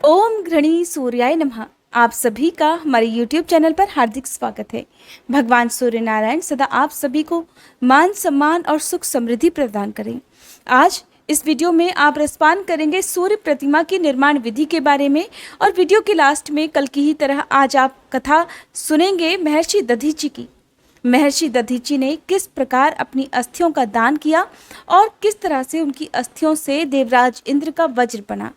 ओम घृणी सूर्याय नमः। आप सभी का हमारे YouTube चैनल पर हार्दिक स्वागत है। भगवान सूर्य नारायण सदा आप सभी को मान सम्मान और सुख समृद्धि प्रदान करें। आज इस वीडियो में आप रसपान करेंगे सूर्य प्रतिमा की निर्माण विधि के बारे में और वीडियो के लास्ट में कल की ही तरह आज आप कथा सुनेंगे महर्षि दधीची की। महर्षि दधीची ने किस प्रकार अपनी अस्थियों का दान किया और किस तरह से उनकी अस्थियों से देवराज इंद्र का वज्र बना।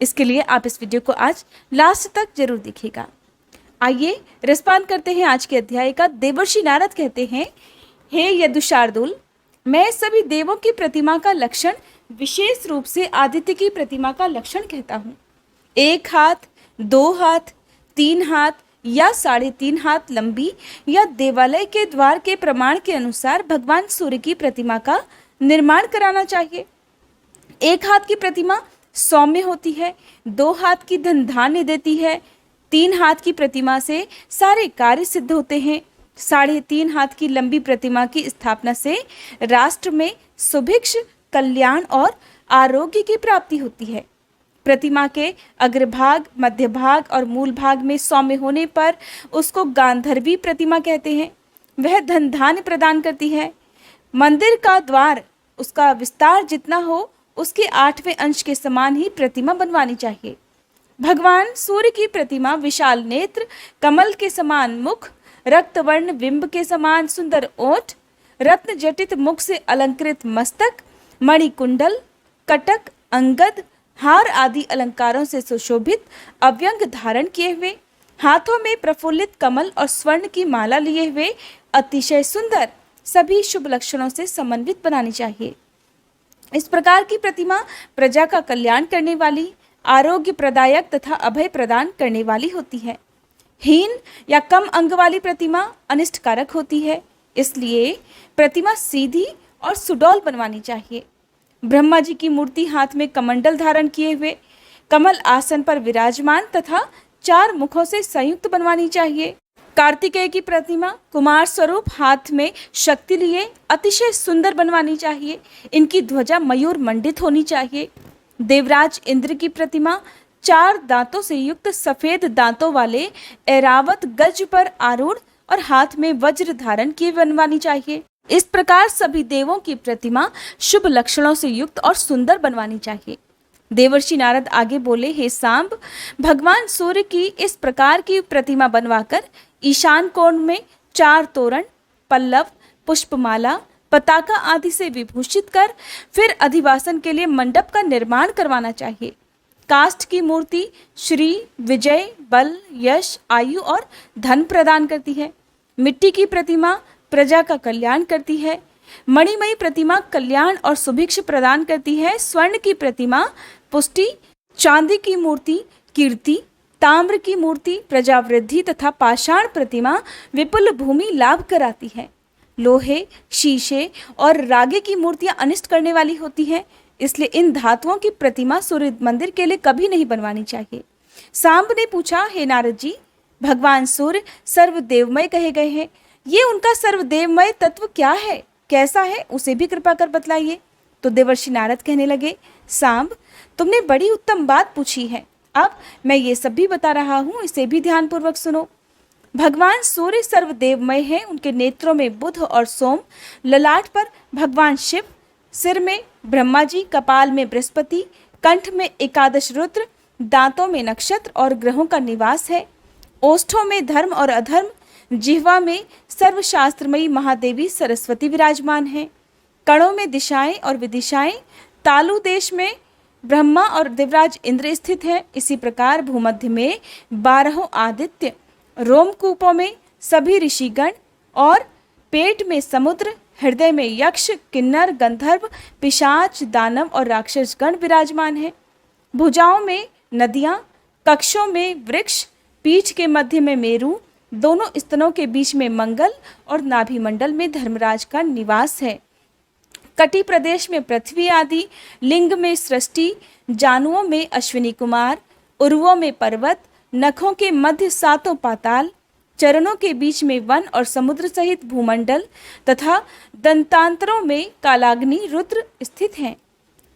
इसके लिए आप इस वीडियो को आज लास्ट तक जरूर देखिएगा। आइए रसपान करते हैं आज के अध्याय का। देवर्षि नारद कहते हैं, हे यदुशार्दूल, मैं सभी देवों की प्रतिमा का लक्षण विशेष रूप से आदित्य की प्रतिमा का लक्षण कहता हूँ। 1 हाथ, 2 हाथ, 3 हाथ या 3.5 हाथ लंबी या देवालय के द्वार के प्रमाण के अनुसार भगवान सूर्य की प्रतिमा का निर्माण कराना चाहिए। 1 हाथ की प्रतिमा सौम्य होती है, 2 हाथ की धन धान्य देती है, 3 हाथ की प्रतिमा से सारे कार्य सिद्ध होते हैं, 3.5 हाथ की लंबी प्रतिमा की स्थापना से राष्ट्र में सुभिक्ष, कल्याण और आरोग्य की प्राप्ति होती है। प्रतिमा के अग्रभाग, मध्य भाग और मूल भाग में सौम्य होने पर उसको गांधर्वी प्रतिमा कहते हैं। वह धन धान्य प्रदान करती है। मंदिर का द्वार उसका विस्तार जितना हो उसके 8वें अंश के समान ही प्रतिमा बनवानी चाहिए। भगवान सूर्य की प्रतिमा विशाल नेत्र, कमल के समान मुख, रक्तवर्ण बिंब के समान सुंदर ओठ, रत्न जटित मुख से अलंकृत मस्तक, मणिकुंडल, कटक, अंगद, हार आदि अलंकारों से सुशोभित, अव्यंग धारण किए हुए, हाथों में प्रफुल्लित कमल और स्वर्ण की माला लिए हुए, अतिशय सुंदर, सभी शुभ लक्षणों से समन्वित बनानी चाहिए। इस प्रकार की प्रतिमा प्रजा का कल्याण करने वाली, आरोग्य प्रदायक तथा अभय प्रदान करने वाली होती है। हीन या कम अंग वाली प्रतिमा अनिष्टकारक होती है, इसलिए प्रतिमा सीधी और सुडौल बनवानी चाहिए। ब्रह्मा जी की मूर्ति हाथ में कमंडल धारण किए हुए, कमल आसन पर विराजमान तथा 4 मुखों से संयुक्त बनवानी चाहिए। कार्तिकेय की प्रतिमा कुमार स्वरूप हाथ में शक्ति लिए अतिशय सुंदर बनवानी चाहिए। इनकी ध्वजा मयूर मंडित होनी चाहिए। देवराज इंद्र की प्रतिमा 4 दांतों से युक्त सफेद दांतों वाले ऐरावत गज पर आरूढ़ और हाथ में वज्र धारण किए बनवानी चाहिए। इस प्रकार सभी देवों की प्रतिमा शुभ लक्षणों से युक्त और सुंदर बनवानी चाहिए। देवर्षि नारद आगे बोले, हे सांब, भगवान सूर्य की इस प्रकार की प्रतिमा बनवाकर ईशान कोण में 4 तोरण, पल्लव, पुष्पमाला, पताका आदि से विभूषित कर फिर अधिवासन के लिए मंडप का निर्माण करवाना चाहिए। काष्ठ की मूर्ति श्री, विजय, बल, यश, आयु और धन प्रदान करती है। मिट्टी की प्रतिमा प्रजा का कल्याण करती है। मणिमयी प्रतिमा कल्याण और सुभिक्ष प्रदान करती है। स्वर्ण की प्रतिमा पुष्टि, चांदी की मूर्ति कीर्ति, ताम्र की मूर्ति प्रजावृद्धि तथा पाषाण प्रतिमा विपुल भूमि लाभ कराती है। लोहे, शीशे और रागे की मूर्तियां अनिष्ट करने वाली होती हैं, इसलिए इन धातुओं की प्रतिमा सूर्य मंदिर के लिए कभी नहीं बनवानी चाहिए। सांब ने पूछा, हे नारद जी, भगवान सूर्य सर्वदेवमय कहे गए हैं, ये उनका सर्वदेवमय तत्व क्या है, कैसा है, उसे भी कृपा कर बतलाइए। तो देवर्षि नारद कहने लगे, सांब, तुमने बड़ी उत्तम बात पूछी है। अब मैं ये सब भी बता रहा हूँ, इसे भी ध्यानपूर्वक सुनो। भगवान सूर्य सर्वदेवमय है। उनके नेत्रों में बुध और सोम, ललाट पर भगवान शिव, सिर में ब्रह्मा जी, कपाल में बृहस्पति, कंठ में 11 रुद्र, दांतों में नक्षत्र और ग्रहों का निवास है। ओष्ठों में धर्म और अधर्म, जिह्वा में सर्वशास्त्रमयी महादेवी सरस्वती विराजमान है। कणों में दिशाएं और विदिशाएं, तालु देश में ब्रह्मा और देवराज इंद्र स्थित है। इसी प्रकार भूमध्य में 12 आदित्य, रोमकूपों में सभी ऋषिगण और पेट में समुद्र, हृदय में यक्ष, किन्नर, गंधर्व, पिशाच, दानव और राक्षस गण विराजमान है। भुजाओं में नदियां, कक्षों में वृक्ष, पीठ के मध्य में मेरु, दोनों स्तनों के बीच में मंगल और नाभि मंडल में धर्मराज का निवास है। कटी प्रदेश में पृथ्वी आदि, लिंग में सृष्टि, जानुओं में अश्विनी कुमार, उर्वों में पर्वत, नखों के मध्य 7 पाताल, चरणों के बीच में वन और समुद्र सहित भूमंडल तथा दंतांतरों में कालाग्नि रुद्र स्थित हैं।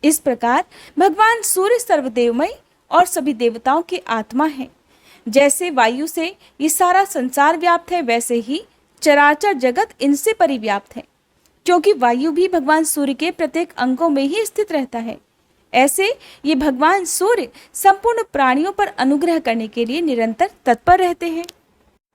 इस प्रकार भगवान सूर्य सर्वदेवमय और सभी देवताओं की आत्मा हैं। जैसे वायु से ये सारा संसार व्याप्त है, वैसे ही चराचर जगत इनसे परिव्याप्त है, क्योंकि वायु भी भगवान सूर्य के प्रत्येक अंगों में ही स्थित रहता है। ऐसे ये भगवान सूर्य संपूर्ण प्राणियों पर अनुग्रह करने के लिए निरंतर तत्पर रहते हैं।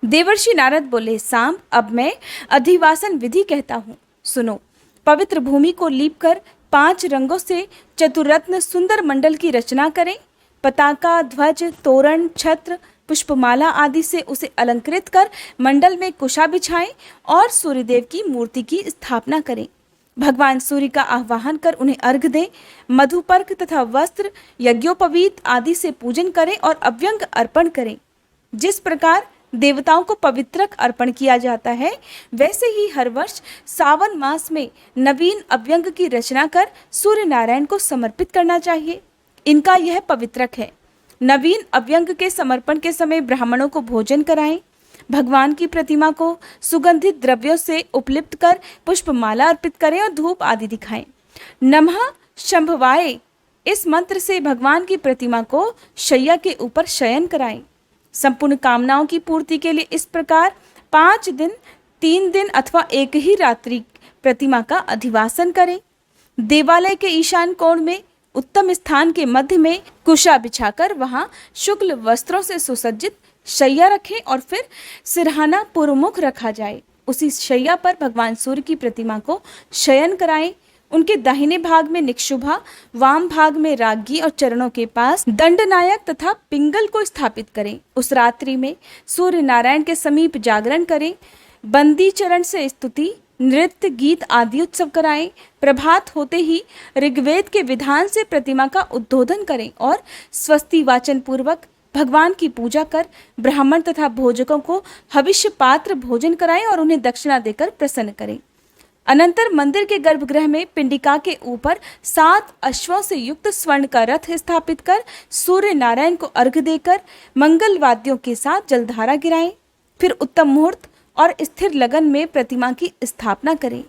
देवर्षि नारद बोले, सांब, अब मैं अधिवासन विधि कहता हूँ, सुनो। पवित्र भूमि को लीपकर 5 रंगों से चतुरत्न सुंदर मंडल की रचना करें। पताका, ध्वज, तोरण, छत्र, पुष्पमाला आदि से उसे अलंकृत कर मंडल में कुशा बिछाएं और सूर्यदेव की मूर्ति की स्थापना करें। भगवान सूर्य का आह्वान कर उन्हें अर्घ दें। मधुपर्क तथा वस्त्र, यज्ञोपवीत आदि से पूजन करें और अव्यंग अर्पण करें। जिस प्रकार देवताओं को पवित्रक अर्पण किया जाता है, वैसे ही हर वर्ष सावन मास में नवीन अव्यंग की रचना कर सूर्य नारायण को समर्पित करना चाहिए। इनका यह पवित्रक है। नवीन अव्यंग के समर्पण के समय ब्राह्मणों को भोजन कराएं। भगवान की प्रतिमा को सुगंधित द्रव्यों से उपलिप्त कर पुष्पमाला अर्पित करें और धूप आदि दिखाएं। नमः शंभवाय, इस मंत्र से भगवान की प्रतिमा को शैया के ऊपर शयन कराएं। संपूर्ण कामनाओं की पूर्ति के लिए इस प्रकार 5 दिन, 3 दिन अथवा एक ही रात्रि प्रतिमा का अधिवासन करें। देवालय के ईशान कोण में उत्तम स्थान के मध्य में कुशा बिछाकर वहां शुक्ल वस्त्रों से सुसज्जित शैया रखें और फिर सिरहाना पूर्वमुख रखा जाए। उसी शैया पर भगवान सूर्य की प्रतिमा को शयन कराएं। उनके दाहिने भाग में निक्षुभा, वाम भाग में रागी और चरणों के पास दंडनायक तथा पिंगल को स्थापित करें। उस रात्रि में सूर्य नारायण के समीप जागरण करें। बंदी चरण से स्तुति, नृत्य, गीत आदि उत्सव कराएं। प्रभात होते ही ऋग्वेद के विधान से प्रतिमा का उद्बोधन करें और स्वस्ति वाचन पूर्वक भगवान की पूजा कर ब्राह्मण तथा भोजकों को हविष्य पात्र भोजन कराएं और उन्हें दक्षिणा देकर प्रसन्न करें। अनंतर मंदिर के गर्भगृह में पिंडिका के ऊपर 7 अश्वों से युक्त स्वर्ण का रथ स्थापित कर सूर्य नारायण को अर्घ देकर मंगल वाद्यों के साथ जलधारा गिराएं। फिर उत्तम मुहूर्त और स्थिर लगन में प्रतिमा की स्थापना करें।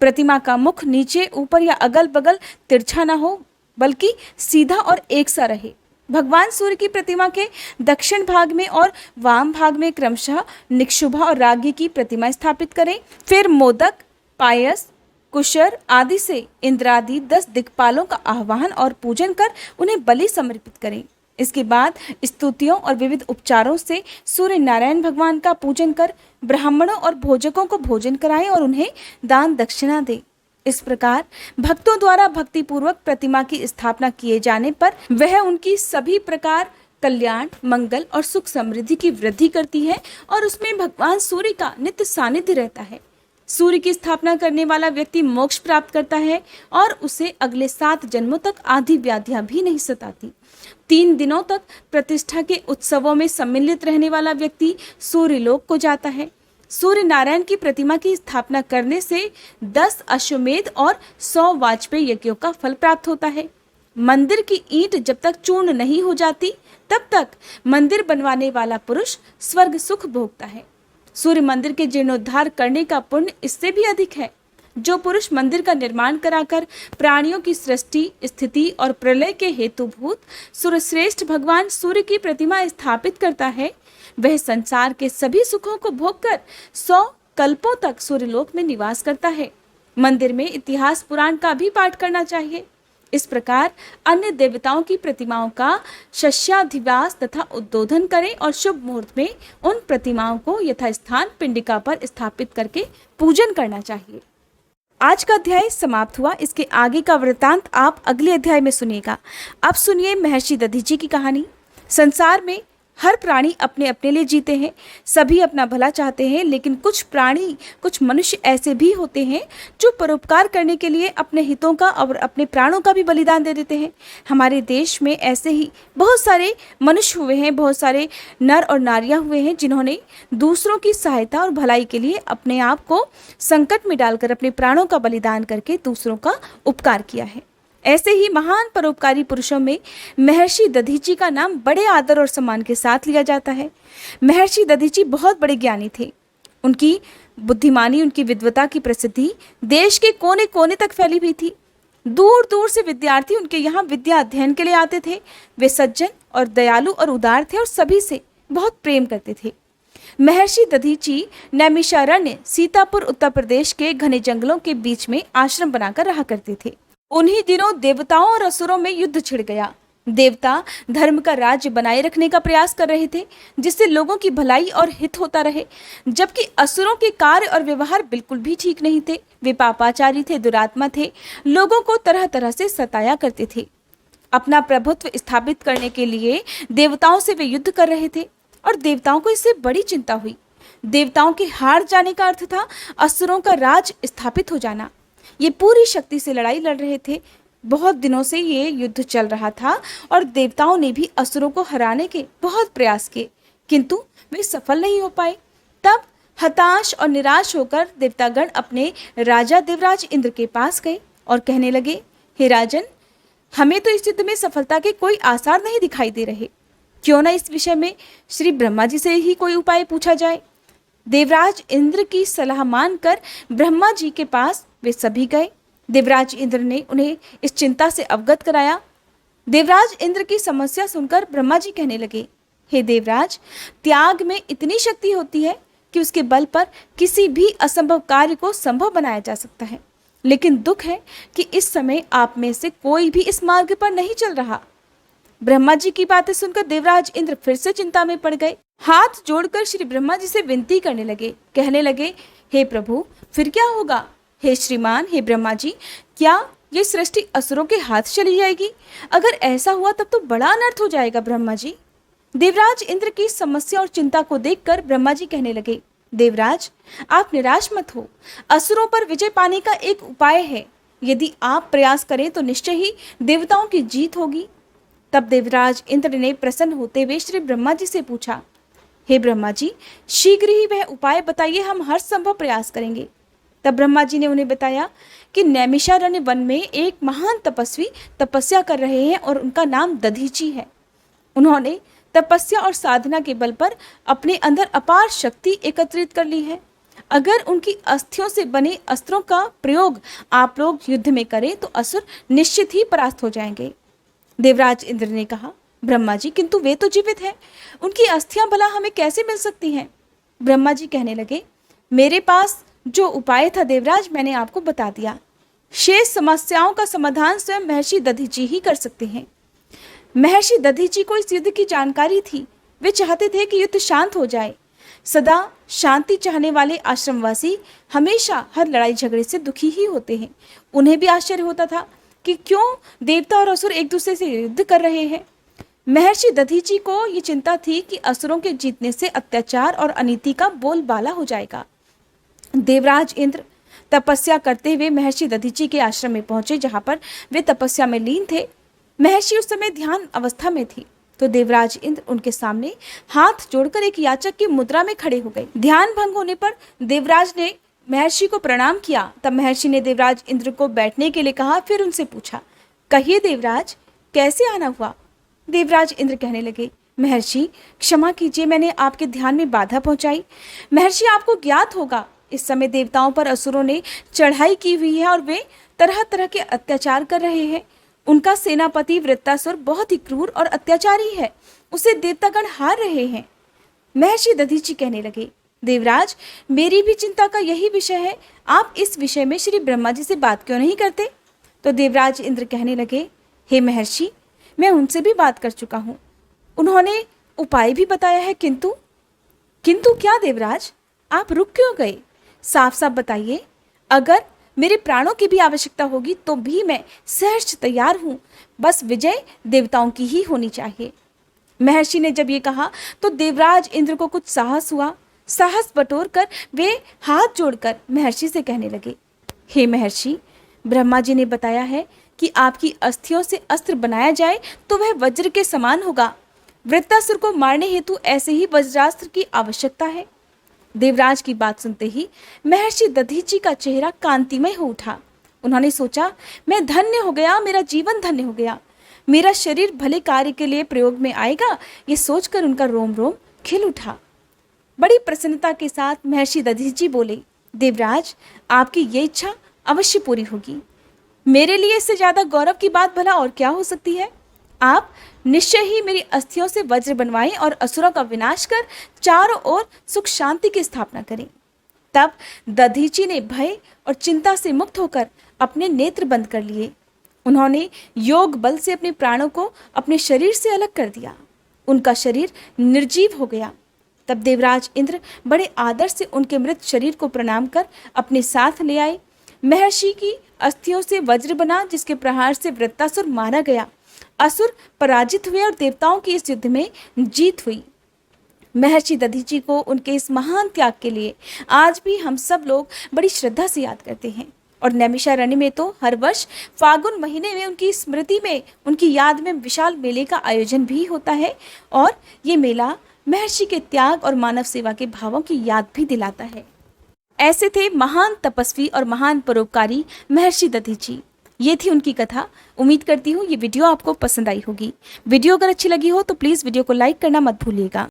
प्रतिमा का मुख नीचे, ऊपर या अगल बगल तिरछा न हो, बल्कि सीधा और एक सा रहे। भगवान सूर्य की प्रतिमा के दक्षिण भाग में और वाम भाग में क्रमशः निक्षुभा और रागी की प्रतिमा स्थापित करें। फिर मोदक, पायस, कुशर आदि से इंद्रादि 10 दिक्पालों का आह्वान और पूजन कर उन्हें बलि समर्पित करें। इसके बाद स्तुतियों और विविध उपचारों से सूर्य नारायण भगवान का पूजन कर ब्राह्मणों और भोजकों को भोजन कराएं और उन्हें दान दक्षिणा दें। इस प्रकार भक्तों द्वारा भक्तिपूर्वक प्रतिमा की स्थापना किए जाने पर वह उनकी सभी प्रकार कल्याण, मंगल और सुख समृद्धि की वृद्धि करती है और उसमें भगवान सूर्य का नित्य सानिध्य रहता है। सूर्य की स्थापना करने वाला व्यक्ति मोक्ष प्राप्त करता है और उसे अगले 7 जन्मों तक आदि व्याधियां भी नहीं सताती। 3 दिनों तक प्रतिष्ठा के उत्सवों में सम्मिलित रहने वाला व्यक्ति सूर्य लोक को जाता है। सूर्य नारायण की प्रतिमा की स्थापना करने से 10 अश्वमेध और 100 वाजपेयी यज्ञों का फल प्राप्त होता है। मंदिर की ईंट जब तक चूर्ण नहीं हो जाती, तब तक मंदिर बनवाने वाला पुरुष स्वर्ग सुख भोगता है। सूर्य मंदिर के जीर्णोद्धार करने का पुण्य इससे भी अधिक है। जो पुरुष मंदिर का निर्माण कराकर प्राणियों की सृष्टि, स्थिति और प्रलय के हेतुभूत सूर्यश्रेष्ठ भगवान सूर्य की प्रतिमा स्थापित करता है, वह संसार के सभी सुखों को भोगकर 100 कल्पों तक सूर्यलोक में निवास करता है। मंदिर में इतिहास पुराण का भी पाठ करना चाहिए। इस प्रकार अन्य देवताओं की प्रतिमाओं का शस्याधिवास तथा उद्बोधन करें और शुभ मुहूर्त में उन प्रतिमाओं को यथास्थान पिंडिका पर स्थापित करके पूजन करना चाहिए। आज का अध्याय समाप्त हुआ। इसके आगे का वृत्तांत आप अगले अध्याय में सुनिएगा। अब सुनिए महर्षि दधीची की कहानी। संसार में हर प्राणी अपने अपने लिए जीते हैं, सभी अपना भला चाहते हैं, लेकिन कुछ प्राणी, कुछ मनुष्य ऐसे भी होते हैं जो परोपकार करने के लिए अपने हितों का और अपने प्राणों का भी बलिदान दे देते हैं। हमारे देश में ऐसे ही बहुत सारे मनुष्य हुए हैं, बहुत सारे नर और नारियां हुए हैं जिन्होंने दूसरों की सहायता और भलाई के लिए अपने आप को संकट में डालकर अपने प्राणों का बलिदान करके दूसरों का उपकार किया है। ऐसे ही महान परोपकारी पुरुषों में महर्षि दधीची का नाम बड़े आदर और सम्मान के साथ लिया जाता है। महर्षि दधीची बहुत बड़े ज्ञानी थे। उनकी बुद्धिमानी, उनकी विद्वता की प्रसिद्धि देश के कोने कोने तक फैली हुई थी। दूर दूर से विद्यार्थी उनके यहाँ विद्या अध्ययन के लिए आते थे। वे सज्जन और दयालु और उदार थे और सभी से बहुत प्रेम करते थे। महर्षि दधीची नैमिषारण्य सीतापुर उत्तर प्रदेश के घने जंगलों के बीच में आश्रम बनाकर रहा करते थे। उन्हीं दिनों देवताओं और असुरों में युद्ध छिड़ गया। देवता धर्म का राज्य बनाए रखने का प्रयास कर रहे थे, जिससे लोगों की भलाई और हित होता रहे, जबकि असुरों के कार्य और व्यवहार बिल्कुल भी ठीक नहीं थे। वे पापाचारी थे, दुरात्मा थे, लोगों को तरह तरह से सताया करते थे। अपना प्रभुत्व स्थापित करने के लिए देवताओं से वे युद्ध कर रहे थे और देवताओं को इससे बड़ी चिंता हुई। देवताओं के हार जाने का अर्थ था असुरों का राज स्थापित हो जाना। ये पूरी शक्ति से लड़ाई लड़ रहे थे। बहुत दिनों से ये युद्ध चल रहा था और देवताओं ने भी असुरों को हराने के बहुत प्रयास किए, किंतु वे सफल नहीं हो पाए। तब हताश और निराश होकर देवतागण अपने राजा देवराज इंद्र के पास गए और कहने लगे, हे राजन, हमें तो इस युद्ध में सफलता के कोई आसार नहीं दिखाई दे रहे। क्यों ना इस विषय में श्री ब्रह्मा जी से ही कोई उपाय पूछा जाए। देवराज इंद्र की सलाह मानकर ब्रह्मा जी के पास वे सभी गए। देवराज इंद्र ने उन्हें इस चिंता से अवगत कराया। देवराज इंद्र की समस्या सुनकर ब्रह्मा जी कहने लगे, हे देवराज, त्याग में इतनी शक्ति होती है कि उसके बल पर किसी भी असंभव कार्य को संभव बनाया जा सकता है। लेकिन दुख है कि इस समय आप में से कोई भी इस मार्ग पर नहीं चल रहा। ब्रह्मा जी की बातें सुनकर देवराज इंद्र फिर से चिंता में पड़ गए। हाथ जोड़कर श्री ब्रह्मा जी से विनती करने लगे, कहने लगे, हे प्रभु, फिर क्या होगा? हे श्रीमान, हे ब्रह्मा जी, क्या ये सृष्टि असुरों के हाथ चली जाएगी? अगर ऐसा हुआ तब तो बड़ा अनर्थ हो जाएगा ब्रह्मा जी। देवराज इंद्र की समस्या और चिंता को देखकर ब्रह्मा जी कहने लगे, देवराज, आप निराश मत हो। असुरों पर विजय पाने का एक उपाय है। यदि आप प्रयास करें तो निश्चय ही देवताओं की जीत होगी। तब देवराज इंद्र ने प्रसन्न होते हुए श्री ब्रह्मा जी से पूछा, हे ब्रह्मा जी, शीघ्र ही वह उपाय बताइए, हम हर संभव प्रयास करेंगे। तब ब्रह्मा जी ने उन्हें बताया कि नैमिषारण्य वन में एक महान तपस्वी तपस्या कर रहे हैं और उनका नाम दधीची है। उन्होंने तपस्या और साधना के बल पर अपने अंदर अपार शक्ति एकत्रित कर ली है। अगर उनकी अस्थियों से बने अस्त्रों का प्रयोग आप लोग युद्ध में करें तो असुर निश्चित ही परास्त हो जाएंगे। देवराज इंद्र ने कहा, ब्रह्मा जी, किंतु वे तो जीवित हैं, उनकी अस्थियां भला हमें कैसे मिल सकती हैं? ब्रह्मा जी कहने लगे, मेरे पास जो उपाय था देवराज, मैंने आपको बता दिया। शेष समस्याओं का समाधान स्वयं महर्षि दधीची ही कर सकते हैं। महर्षि दधीची को इस युद्ध की जानकारी थी। वे चाहते थे कि युद्ध शांत हो जाए। सदा शांति चाहने वाले आश्रमवासी हमेशा हर लड़ाई झगड़े से दुखी ही होते हैं। उन्हें भी आश्चर्य होता था कि क्यों देवता और असुर एक दूसरे से युद्ध कर रहे हैं। महर्षि दधीची को ये चिंता थी कि असुरों के जीतने से अत्याचार और अनीति का बोलबाला हो जाएगा। देवराज इंद्र तपस्या करते हुए महर्षि दधीची के आश्रम में पहुंचे, जहां पर वे तपस्या में लीन थे। महर्षि उस समय ध्यान अवस्था में थी, तो देवराज इंद्र उनके सामने हाथ जोड़कर एक याचक की मुद्रा में खड़े हो गए। ध्यान भंग होने पर देवराज ने महर्षि को प्रणाम किया। तब महर्षि ने देवराज इंद्र को बैठने के लिए कहा, फिर उनसे पूछा, कहिए देवराज, कैसे आना हुआ? देवराज इंद्र कहने लगे, महर्षि, क्षमा कीजिए, मैंने आपके ध्यान में बाधा पहुंचाई। महर्षि, आपको ज्ञात होगा, इस समय देवताओं पर असुरों ने चढ़ाई की हुई है और वे तरह तरह के अत्याचार कर रहे हैं। उनका सेनापति वृत्तासुर बहुत ही क्रूर और अत्याचारी है, उसे देवतागण हार रहे हैं। महर्षि दधीची कहने लगे, देवराज, मेरी भी चिंता का यही विषय है। आप इस विषय में श्री ब्रह्मा जी से बात क्यों नहीं करते? तो देवराज इंद्र कहने लगे, हे महर्षि, मैं उनसे भी बात कर चुका हूँ, उन्होंने उपाय भी बताया है, किंतु क्या देवराज, आप रुक क्यों गए? साफ साफ बताइए। अगर मेरे प्राणों की भी आवश्यकता होगी तो भी मैं सहर्ष तैयार हूँ, बस विजय देवताओं की ही होनी चाहिए। महर्षि ने जब ये कहा तो देवराज इंद्र को कुछ साहस हुआ। साहस बटोर कर वे हाथ जोड़कर महर्षि से कहने लगे, हे महर्षि, ब्रह्मा जी ने बताया है कि आपकी अस्थियों से अस्त्र बनाया जाए तो वह वज्र के समान होगा। वृत्तासुर को मारने हेतु ऐसे ही वज्रास्त्र की आवश्यकता है। देवराज की बात सुनते ही महर्षि दधीची का चेहरा कांतिमय हो उठा। उन्होंने सोचा, मैं धन्य हो गया, मेरा जीवन धन्य हो गया, मेरा शरीर भले कार्य के लिए प्रयोग में आएगा। ये सोचकर उनका रोम रोम खिल उठा। बड़ी प्रसन्नता के साथ महर्षि दधीची बोले, देवराज, आपकी ये इच्छा अवश्य पूरी होगी। मेरे लिए इससे ज्यादा गौरव की बात भला और क्या हो सकती है? आप निश्चय ही मेरी अस्थियों से वज्र बनवाएं और असुरों का विनाश कर चारों ओर सुख शांति की स्थापना करें। तब दधीची ने भय और चिंता से मुक्त होकर अपने नेत्र बंद कर लिए। उन्होंने योग बल से अपने प्राणों को अपने शरीर से अलग कर दिया। उनका शरीर निर्जीव हो गया। तब देवराज इंद्र बड़े आदर से उनके मृत शरीर को प्रणाम कर अपने साथ ले आए। महर्षि की अस्थियों से वज्र बना, जिसके प्रहार से वृत्तासुर मारा गया। असुर पराजित हुए और देवताओं की इस युद्ध में जीत हुई। महर्षि दधीची को उनके इस महान त्याग के लिए आज भी हम सब लोग बड़ी श्रद्धा से याद करते हैं। और नैमिषारण्य में तो हर वर्ष फागुन महीने में उनकी स्मृति में, उनकी याद में विशाल मेले का आयोजन भी होता है। और ये मेला महर्षि के त्याग और मानव सेवा के भावों की याद भी दिलाता है। ऐसे थे महान तपस्वी और महान परोपकारी महर्षि दधीची। ये थी उनकी कथा। उम्मीद करती हूँ ये वीडियो आपको पसंद आई होगी। वीडियो अगर अच्छी लगी हो तो प्लीज़ वीडियो को लाइक करना मत भूलिएगा।